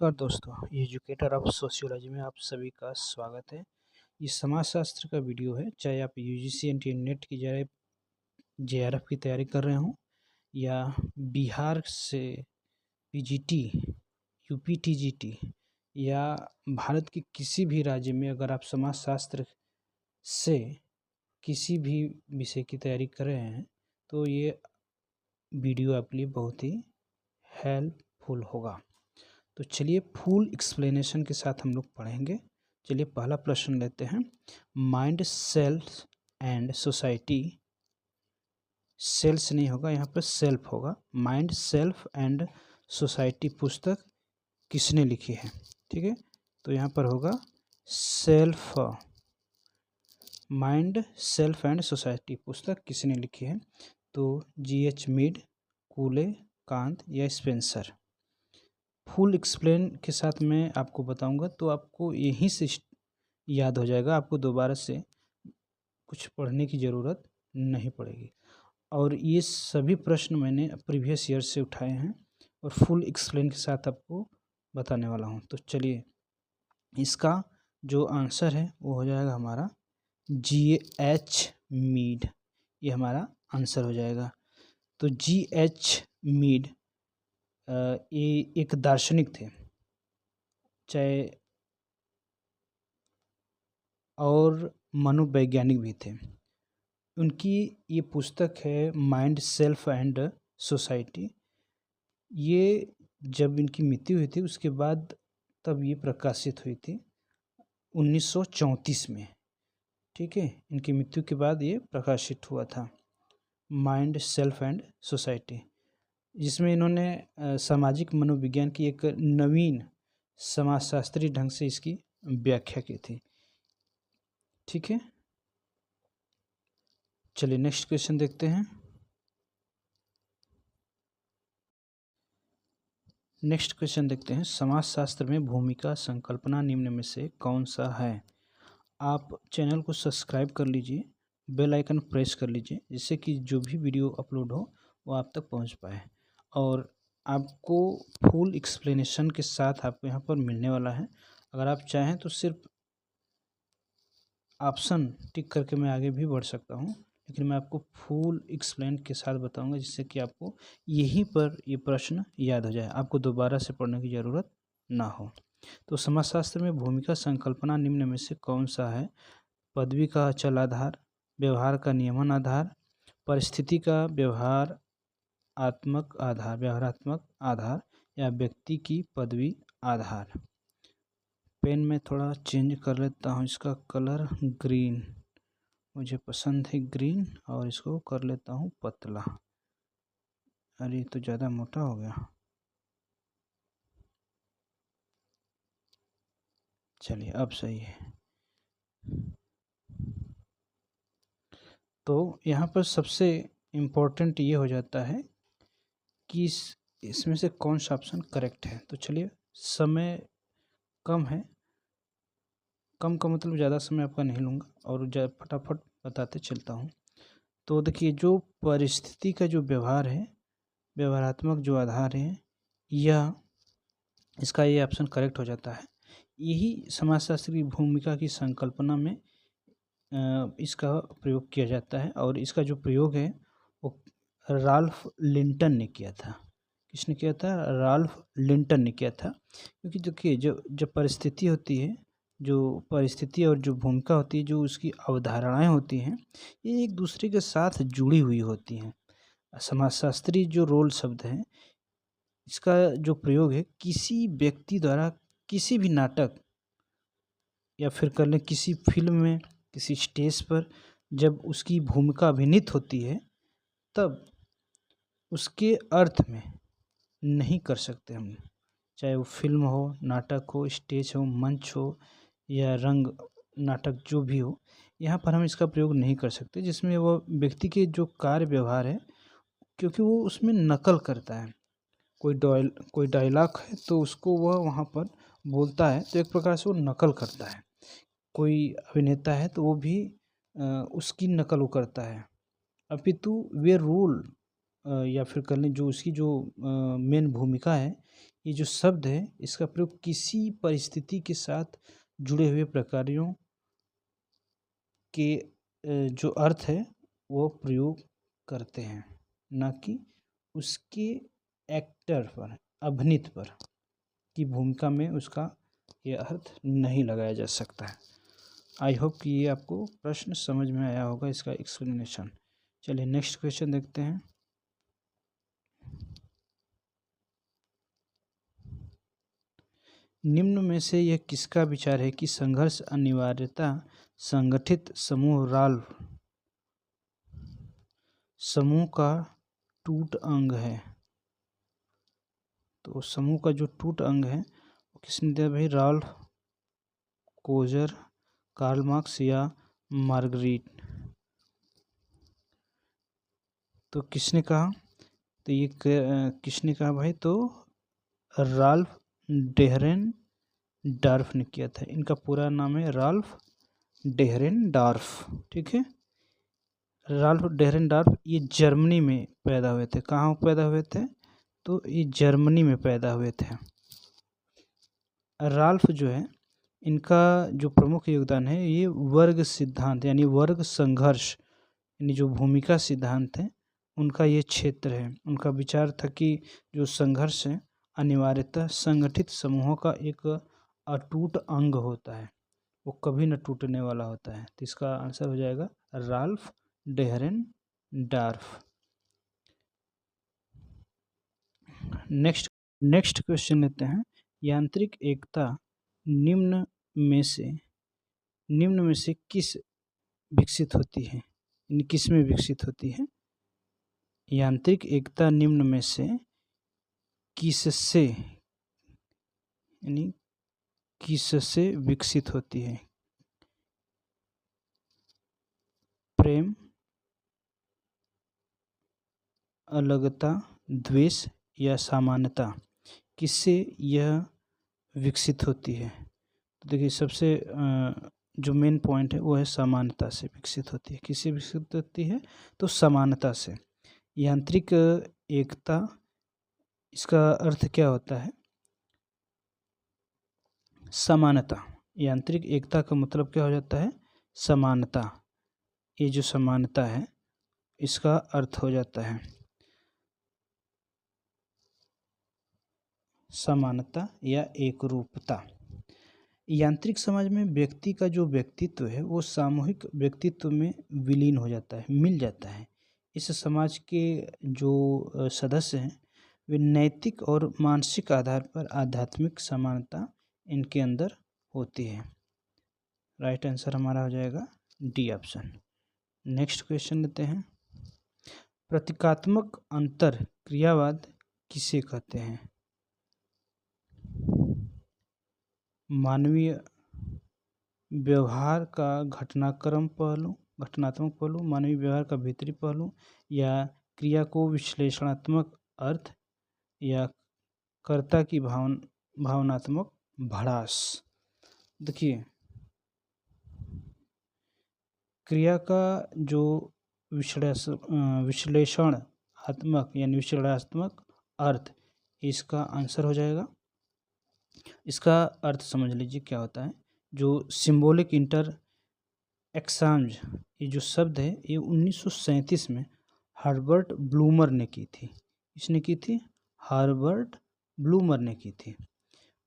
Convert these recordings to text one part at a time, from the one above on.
नमस्कार दोस्तों, educator of sociology में आप सभी का स्वागत है। ये समाजशास्त्र का वीडियो है। चाहे आप यूजीसी एनटीए नेट की जेआरएफ की तैयारी कर रहे हों या बिहार से पीजीटी, यूपी टीजीटी या भारत के किसी भी राज्य में अगर आप समाजशास्त्र से किसी भी विषय की तैयारी कर रहे हैं तो ये वीडियो आपके लिए बहुत ही हेल्पफुल होगा। तो चलिए फुल एक्सप्लेनेशन के साथ हम लोग पढ़ेंगे। चलिए पहला प्रश्न लेते हैं। माइंड, सेल्फ एंड सोसाइटी, सेल्स नहीं होगा, यहाँ पर सेल्फ होगा। माइंड, सेल्फ एंड सोसाइटी पुस्तक किसने लिखी है? ठीक है, तो यहाँ पर होगा self. Mind, self and society पुस्तक किसने लिखी है? तो जीएच मीड, कूले, कांत या स्पेंसर। फुल एक्सप्लेन के साथ मैं आपको बताऊंगा तो आपको यहीं से याद हो जाएगा, आपको दोबारा से कुछ पढ़ने की ज़रूरत नहीं पड़ेगी। और ये सभी प्रश्न मैंने प्रीवियस ईयर से उठाए हैं और फुल एक्सप्लेन के साथ आपको बताने वाला हूँ। तो चलिए, इसका जो आंसर है वो हो जाएगा हमारा जीएच मीड। ये हमारा आंसर हो जाएगा। तो जीएच मीड ये एक दार्शनिक थे, चाहे और मनोवैज्ञानिक भी थे। उनकी ये पुस्तक है माइंड, सेल्फ एंड सोसाइटी। ये जब इनकी मृत्यु हुई थी उसके बाद तब ये प्रकाशित हुई थी 1934 में। ठीक है, इनकी मृत्यु के बाद ये प्रकाशित हुआ था माइंड, सेल्फ एंड सोसाइटी, जिसमें इन्होंने सामाजिक मनोविज्ञान की एक नवीन समाजशास्त्री ढंग से इसकी व्याख्या की थी। ठीक है, चलिए नेक्स्ट क्वेश्चन देखते हैं। नेक्स्ट क्वेश्चन देखते हैं। समाजशास्त्र में भूमिका संकल्पना निम्न में से कौन सा है? आप चैनल को सब्सक्राइब कर लीजिए, बेल आइकन प्रेस कर लीजिए, जिससे कि जो भी वीडियो अपलोड हो वो आप तक पहुंच पाए। और आपको फुल एक्सप्लेनेशन के साथ आपको यहाँ पर मिलने वाला है। अगर आप चाहें तो सिर्फ ऑप्शन टिक करके मैं आगे भी बढ़ सकता हूँ, लेकिन मैं आपको फुल एक्सप्लेन के साथ बताऊंगा, जिससे कि आपको यहीं पर ये प्रश्न याद हो जाए, आपको दोबारा से पढ़ने की ज़रूरत ना हो। तो समाजशास्त्र में भूमिका संकल्पना निम्न में से कौन सा है? पदवी का अचल आधार, व्यवहार का नियमन आधार, परिस्थिति का व्यवहारात्मक आधार या व्यक्ति की पदवी आधार। पेन में थोड़ा चेंज कर लेता हूँ, इसका कलर ग्रीन, मुझे पसंद है ग्रीन, और इसको कर लेता हूँ पतला। अरे तो ज़्यादा मोटा हो गया। चलिए अब सही है। तो यहाँ पर सबसे इम्पोर्टेंट ये हो जाता है कि इसमें से कौन सा ऑप्शन करेक्ट है। तो चलिए, समय कम है, कम का मतलब ज़्यादा समय आपका नहीं लूँगा और फटाफट बताते चलता हूँ। तो देखिए, जो परिस्थिति का जो व्यवहार है, व्यवहारात्मक जो आधार है, यह इसका ये ऑप्शन करेक्ट हो जाता है। यही समाजशास्त्र की भूमिका की संकल्पना में इसका प्रयोग किया जाता है, और इसका जो प्रयोग है वो राल्फ लिंटन ने किया था। किसने किया था? राल्फ लिंटन ने किया था। क्योंकि देखिए, जब परिस्थिति होती है, जो परिस्थिति और जो भूमिका होती है, जो उसकी अवधारणाएं होती हैं, ये एक दूसरे के साथ जुड़ी हुई होती हैं। समाजशास्त्री जो रोल शब्द है, इसका जो प्रयोग है किसी व्यक्ति द्वारा किसी भी नाटक या फिर कर लें किसी फिल्म में, किसी स्टेज पर जब उसकी भूमिका अभिनीत होती है, तब उसके अर्थ में नहीं कर सकते हम। चाहे वो फिल्म हो, नाटक हो, स्टेज हो, मंच हो या रंग नाटक जो भी हो, यहाँ पर हम इसका प्रयोग नहीं कर सकते, जिसमें वो व्यक्ति के जो कार्य व्यवहार है, क्योंकि वो उसमें नकल करता है। कोई डायलॉग है तो उसको वह वहाँ पर बोलता है, तो एक प्रकार से वो नकल करता है। कोई अभिनेता है तो वो भी उसकी नकल वो करता है। अपितु वे रोल या फिर कर लें जो उसकी जो मेन भूमिका है, ये जो शब्द है इसका प्रयोग किसी परिस्थिति के साथ जुड़े हुए प्रकारों के जो अर्थ है वो प्रयोग करते हैं, ना कि उसके एक्टर पर, अभिनीत पर की भूमिका में उसका ये अर्थ नहीं लगाया जा सकता है। आई होप कि ये आपको प्रश्न समझ में आया होगा, इसका एक्सप्लेनेशन। चलिए नेक्स्ट क्वेश्चन देखते हैं। निम्न में से यह किसका विचार है कि संघर्ष अनिवार्यता संगठित समूह राल्फ समूह का टूट अंग है? तो समूह का जो टूट अंग है वो किसने दिया भाई? राल्फ कोजर, कार्ल मार्क्स या मार्गरीट? तो किसने कहा? तो ये किसने कहा भाई? तो राल्फ डेहरेनडॉर्फ ने किया था। इनका पूरा नाम है राल्फ डेहरेनडॉर्फ, ठीक है। राल्फ डेहरेनडॉर्फ ये जर्मनी में पैदा हुए थे। कहाँ पैदा हुए थे? तो ये जर्मनी में पैदा हुए थे। राल्फ जो है, इनका जो प्रमुख योगदान है ये वर्ग सिद्धांत यानी वर्ग संघर्ष यानी जो भूमिका सिद्धांत है उनका ये क्षेत्र है। उनका विचार था कि जो संघर्ष है अनिवार्यतः संगठित समूहों का एक अटूट अंग होता है, वो कभी न टूटने वाला होता है। तो इसका आंसर हो जाएगा राल्फ डेहरेनडॉर्फ। नेक्स्ट क्वेश्चन लेते हैं। यांत्रिक एकता निम्न में से किस विकसित होती है? किस में विकसित होती है? यांत्रिक एकता निम्न में से किससे यानी किससे विकसित होती है? प्रेम, अलगता, द्वेष या समानता, किससे यह विकसित होती है? तो देखिए सबसे जो मेन पॉइंट है वो है समानता से विकसित होती है। किससे विकसित होती है? तो समानता से। यांत्रिक एकता, इसका अर्थ क्या होता है? समानता। यांत्रिक एकता का मतलब क्या हो जाता है? समानता। ये जो समानता है इसका अर्थ हो जाता है समानता या एकरूपता। यांत्रिक समाज में व्यक्ति का जो व्यक्तित्व है वो सामूहिक व्यक्तित्व में विलीन हो जाता है, मिल जाता है। इस समाज के जो सदस्य हैं वे नैतिक और मानसिक आधार पर आध्यात्मिक समानता इनके अंदर होती है। राइट आंसर हमारा हो जाएगा डी ऑप्शन। नेक्स्ट क्वेश्चन लेते हैं। प्रतीकात्मक अंतर क्रियावाद किसे कहते हैं? मानवीय व्यवहार का घटनात्मक पहलू, मानवीय व्यवहार का भीतरी पहलू, या क्रिया को विश्लेषणात्मक अर्थ, या कर्ता की भावनात्मक भड़ास। देखिए क्रिया का जो विश्लेषणात्मक यानी विश्लेषणात्मक अर्थ, इसका आंसर हो जाएगा। इसका अर्थ समझ लीजिए क्या होता है। जो सिंबॉलिक इंटर एक्सचेंज, ये जो शब्द है ये 1937 में हर्बर्ट ब्लूमर ने की थी। इसने की थी? हर्बर्ट ब्लूमर ने की थी।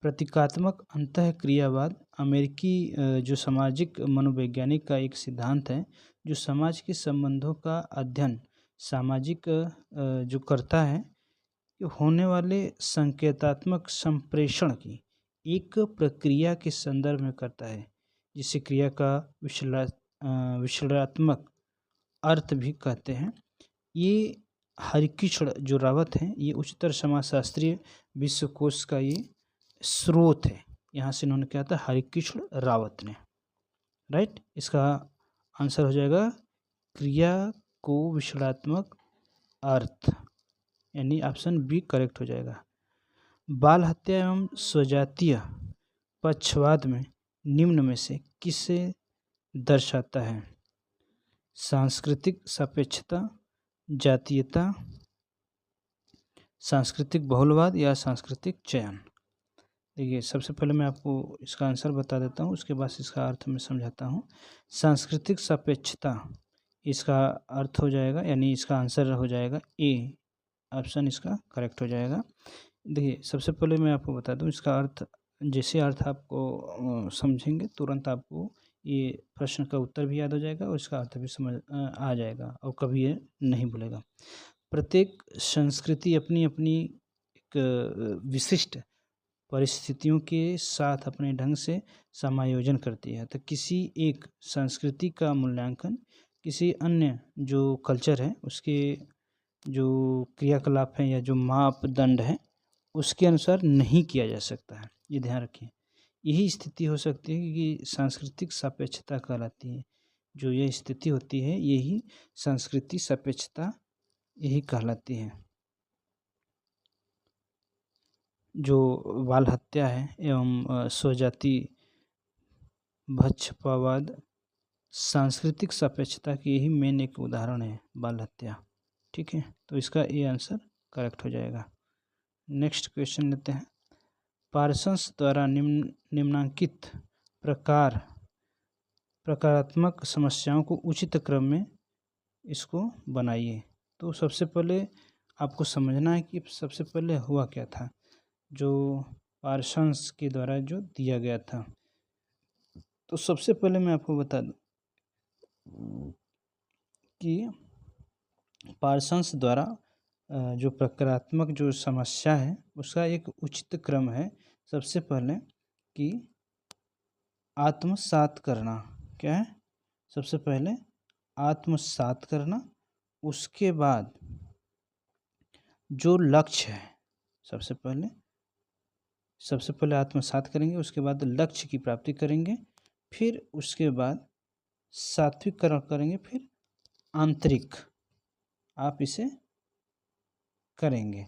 प्रतीकात्मक अंतःक्रियावाद अमेरिकी जो सामाजिक मनोवैज्ञानिक का एक सिद्धांत है जो समाज के संबंधों का अध्ययन सामाजिक जो करता है होने वाले संकेतात्मक संप्रेषण की एक प्रक्रिया के संदर्भ में करता है, जिसे क्रिया का विश्लेषणात्मक अर्थ भी कहते हैं। ये हरिकृष्ण जो रावत हैं ये उच्चतर समाजशास्त्रीय विश्वकोश का ये स्रोत है। यहाँ से इन्होंने क्या था? हरिकृष्ण रावत ने। राइट, इसका आंसर हो जाएगा क्रिया को विश्लेषणात्मक अर्थ यानी ऑप्शन बी करेक्ट हो जाएगा। बाल हत्या एवं स्वजातीय पक्षवाद में निम्न में से किसे दर्शाता है? सांस्कृतिक सापेक्षता, जातीयता, सांस्कृतिक बहुलवाद या सांस्कृतिक चयन। देखिए, सबसे पहले मैं आपको इसका आंसर बता देता हूँ, उसके बाद इसका अर्थ मैं समझाता हूँ। सांस्कृतिक सापेक्षता, इसका अर्थ हो जाएगा, यानी इसका आंसर हो जाएगा ए, ऑप्शन इसका करेक्ट हो जाएगा। देखिए, सबसे पहले मैं आपको बता दूँ इसका अर्थ, जैसे अर्थ आपको समझेंगे तुरंत आपको ये प्रश्न का उत्तर भी याद हो जाएगा और इसका अर्थ भी समझ आ जाएगा और कभी ये नहीं भूलेगा। प्रत्येक संस्कृति अपनी अपनी एक विशिष्ट परिस्थितियों के साथ अपने ढंग से समायोजन करती है। तो किसी एक संस्कृति का मूल्यांकन किसी अन्य जो कल्चर है उसके जो क्रियाकलाप हैं या जो मापदंड हैं उसके अनुसार नहीं किया जा सकता है, ये ध्यान रखें। यही स्थिति हो सकती है कि सांस्कृतिक सापेक्षता कहलाती है। जो ये स्थिति होती है यही सांस्कृतिक सापेक्षता यही कहलाती है। जो बाल हत्या है एवं स्वजाति भक्षपातवाद सांस्कृतिक सापेक्षता की यही मेन एक उदाहरण है, बाल हत्या। ठीक है, तो इसका ये आंसर करेक्ट हो जाएगा। नेक्स्ट क्वेश्चन लेते हैं। पार्सन्स द्वारा निम्नांकित प्रकारात्मक समस्याओं को उचित क्रम में इसको बनाइए। तो सबसे पहले आपको समझना है कि सबसे पहले हुआ क्या था, जो पार्सन्स के द्वारा जो दिया गया था। तो सबसे पहले मैं आपको बता दूं कि पार्सन्स द्वारा जो प्रकारात्मक जो समस्या है उसका एक उचित क्रम है। सबसे पहले कि आत्मसात करना, क्या है, सबसे पहले आत्मसात करना, उसके बाद जो लक्ष्य है सबसे पहले आत्मसात करेंगे, उसके बाद लक्ष्य की प्राप्ति करेंगे, फिर उसके बाद सात्विककरण करेंगे, फिर आंतरिक आप इसे करेंगे।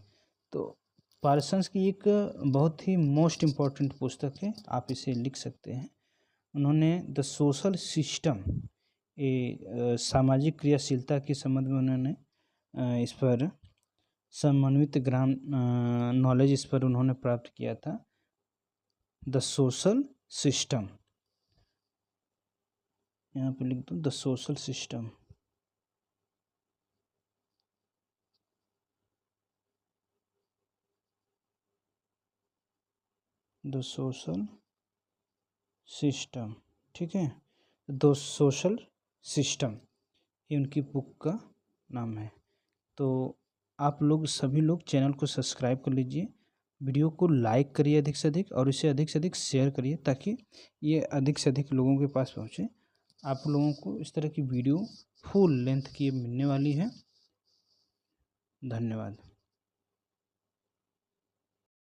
तो पार्सन्स की एक बहुत ही मोस्ट इम्पॉर्टेंट पुस्तक है, आप इसे लिख सकते हैं। उन्होंने द सोशल सिस्टम, ये सामाजिक क्रियाशीलता के संबंध में उन्होंने इस पर समन्वित ग्राम नॉलेज इस पर उन्होंने प्राप्त किया था। द सोशल सिस्टम, यहाँ पर लिख दूँ the social system. The social system, ठीक है, द सोशल सिस्टम ये उनकी बुक का नाम है। तो आप लोग सभी लोग चैनल को सब्सक्राइब कर लीजिए, वीडियो को लाइक करिए अधिक से अधिक और इसे अधिक से अधिक शेयर करिए ताकि ये अधिक से अधिक लोगों के पास पहुँचे। आप लोगों को इस तरह की वीडियो फुल लेंथ की मिलने वाली है। धन्यवाद।